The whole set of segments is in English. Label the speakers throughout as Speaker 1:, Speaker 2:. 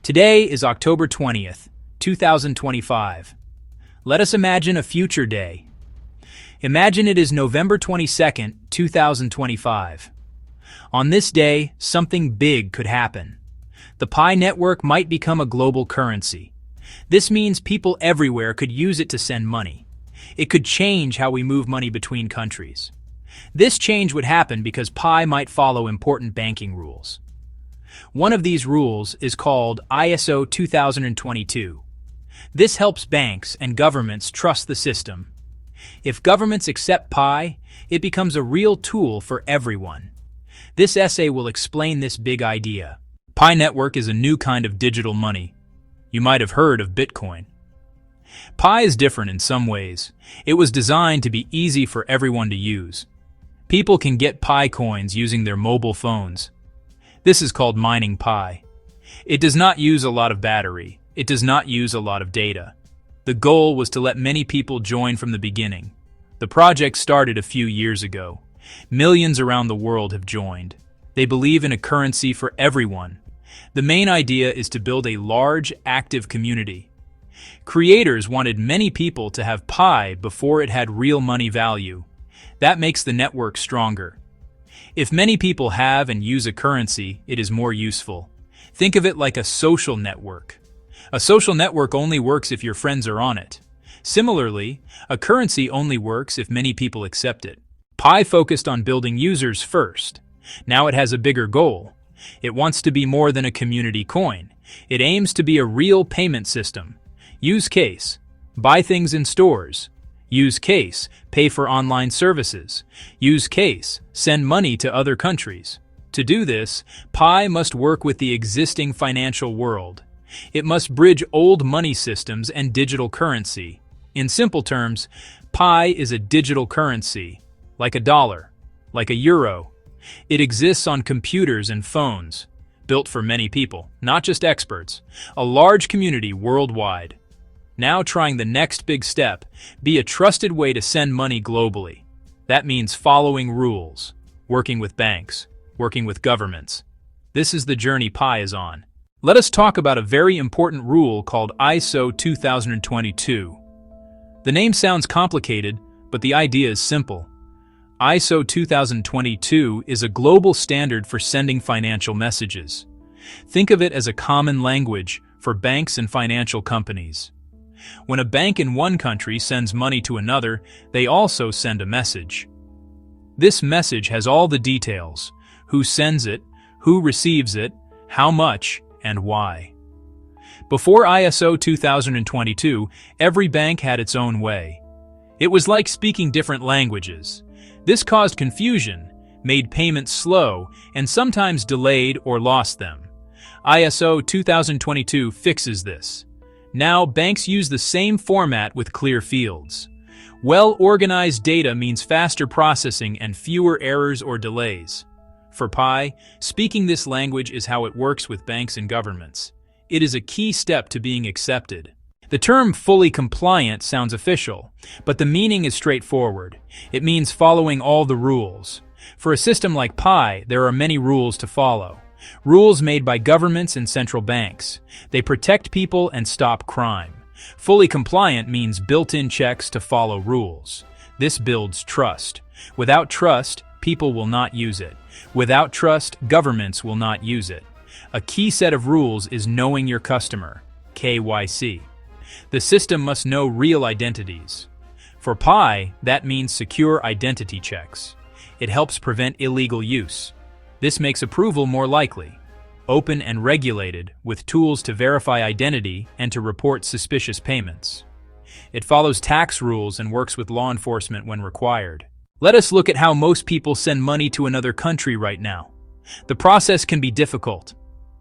Speaker 1: Today is October 20th, 2025. Let us imagine a future day. Imagine it is November 22nd, 2025. On this day, something big could happen. The Pi network might become a global currency. This means people everywhere could use it to send money. It could change how we move money between countries. This change would happen because Pi might follow important banking rules. One of these rules is called ISO 2022. This helps banks and governments trust the system. If governments accept Pi, it becomes a real tool for everyone. This essay will explain this big idea. Pi network is a new kind of digital money. You might have heard of Bitcoin. Pi is different in some ways. It was designed to be easy for everyone to use. People can get Pi coins using their mobile phones. This is called mining Pi. It does not use a lot of battery. It does not use a lot of data. The goal was to let many people join from the beginning. The project started a few years ago. Millions around the world have joined. They believe in a currency for everyone. The main idea is to build a large, active community. Creators wanted many people to have Pi before it had real money value. That makes the network stronger. If many people have and use a currency, it is more useful. Think of it like a social network. A social network only works if your friends are on it. Similarly, a currency only works if many people accept it. Pi focused on building users first. Now it has a bigger goal. It wants to be more than a community coin. It aims to be a real payment system. Use case: buy things in stores. Use case: pay for online services. Use case: send money to other countries. To do this, Pi must work with the existing financial world. It must bridge old money systems and digital currency. In simple terms, Pi is a digital currency, like a dollar, like a euro. It exists on computers and phones, built for many people, not just experts, a large community worldwide. Now trying the next big step, be a trusted way to send money globally. That means following rules, working with banks, working with governments. This is the journey Pi is on. Let us talk about a very important rule called ISO 2022. The name sounds complicated, but the idea is simple. ISO 2022 is a global standard for sending financial messages. Think of it as a common language for banks and financial companies. When a bank in one country sends money to another, they also send a message. This message has all the details: who sends it, who receives it, how much, and why. Before ISO 2022, every bank had its own way. It was like speaking different languages. This caused confusion, made payments slow, and sometimes delayed or lost them. ISO 2022 fixes this. Now, banks use the same format with clear fields. Well-organized data means faster processing and fewer errors or delays. For Pi, speaking this language is how it works with banks and governments. It is a key step to being accepted. The term fully compliant sounds official, but the meaning is straightforward. It means following all the rules. For a system like Pi, there are many rules to follow. Rules made by governments and central banks. They protect people and stop crime. Fully compliant means built-in checks to follow rules. This builds trust. Without trust, people will not use it. Without trust, governments will not use it. A key set of rules is knowing your customer, KYC. The system must know real identities. For Pi, that means secure identity checks. It helps prevent illegal use. This makes approval more likely. Open and regulated, with tools to verify identity and to report suspicious payments. It follows tax rules and works with law enforcement when required. Let us look at how most people send money to another country right now. The process can be difficult.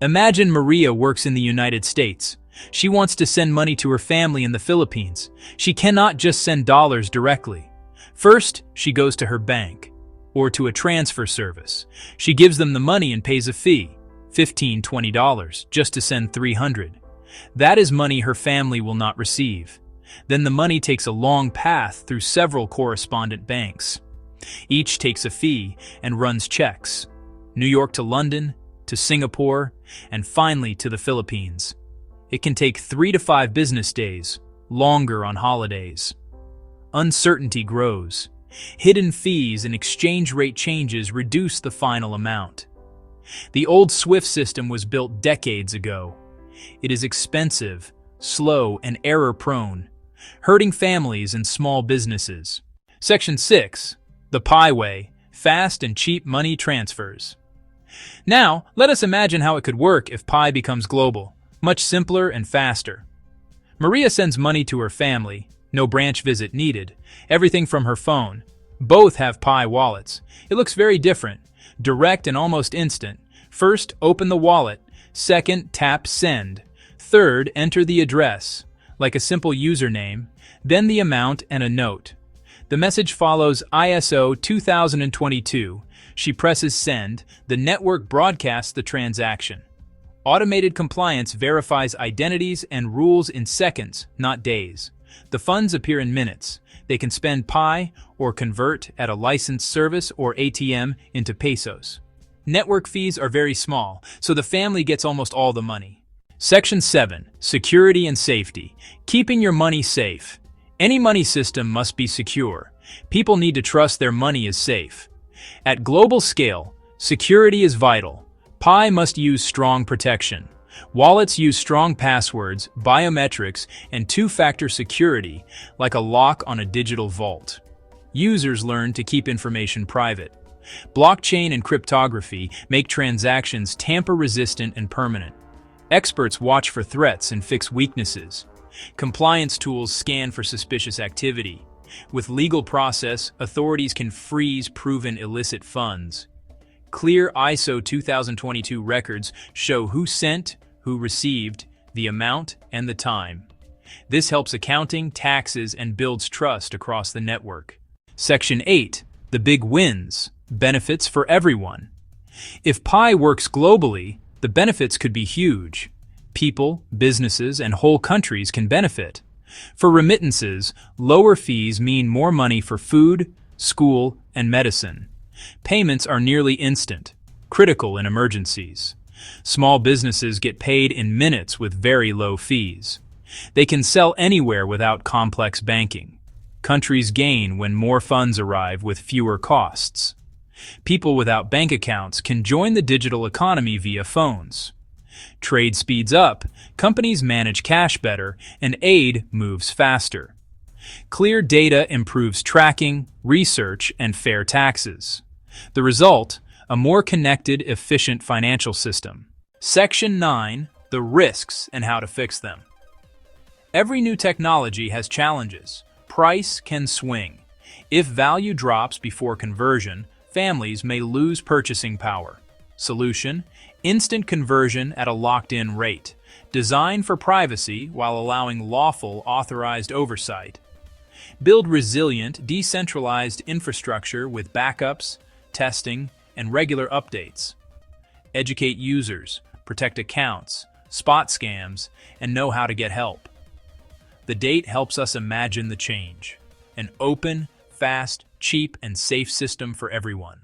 Speaker 1: Imagine Maria works in the United States. She wants to send money to her family in the Philippines. She cannot just send dollars directly. First, she goes to her bank or to a transfer service. She gives them the money and pays a fee, $15, $20, just to send $300. That is money her family will not receive. Then the money takes a long path through several correspondent banks. Each takes a fee and runs checks. New York to London, to to Singapore, and finally to the Philippines. It can take 3 to 5 business days, longer on holidays. Uncertainty grows. Hidden fees and exchange rate changes reduce the final amount. The old SWIFT system was built decades ago. It is expensive, slow, and error-prone, hurting families and small businesses. Section 6. The Pi Way, fast and cheap money transfers. Now, let us imagine how it could work if Pi becomes global, much simpler and faster. Maria sends money to her family, no branch visit needed, everything from her phone. Both have Pi wallets. It looks very different, direct and almost instant. First, open the wallet. Second, tap send. Third, enter the address, like a simple username, then the amount and a note. The message follows ISO 2022. She presses send. The network broadcasts the transaction. Automated compliance verifies identities and rules in seconds, not days. The funds appear in minutes. They can spend Pi or convert at a licensed service or ATM into pesos. Network fees are very small, so the family gets almost all the money. Section 7. Security and safety. Keeping your money safe. Any money system must be secure. People need to trust their money is safe. At global scale, security is vital. Pi must use strong protection. Wallets use strong passwords, biometrics, and two-factor security, like a lock on a digital vault. Users learn to keep information private. Blockchain and cryptography make transactions tamper-resistant and permanent. Experts watch for threats and fix weaknesses. Compliance tools scan for suspicious activity. With legal process, authorities can freeze proven illicit funds. Clear ISO 2022 records show who sent, who received, the amount, and the time. This helps accounting, taxes, and builds trust across the network. Section 8. The Big Wins. Benefits for everyone. If Pi works globally, the benefits could be huge. People, businesses, and whole countries can benefit. For remittances, lower fees mean more money for food, school, and medicine. Payments are nearly instant, critical in emergencies. Small businesses get paid in minutes with very low fees. They can sell anywhere without complex banking. Countries gain when more funds arrive with fewer costs. People without bank accounts can join the digital economy via phones. Trade speeds up, companies manage cash better, and aid moves faster. Clear data improves tracking, research, and fair taxes. The result, a more connected, efficient financial system. Section 9. The risks and how to fix them. Every new technology has challenges. Price can swing. If value drops before conversion, families may lose purchasing power. Solution: instant conversion at a locked-in rate, designed for privacy while allowing lawful, authorized oversight. Build resilient, decentralized infrastructure with backups, testing, and regular updates. Educate users, protect accounts, spot scams, and know how to get help. The date helps us imagine the change. An open, fast, cheap, and safe system for everyone.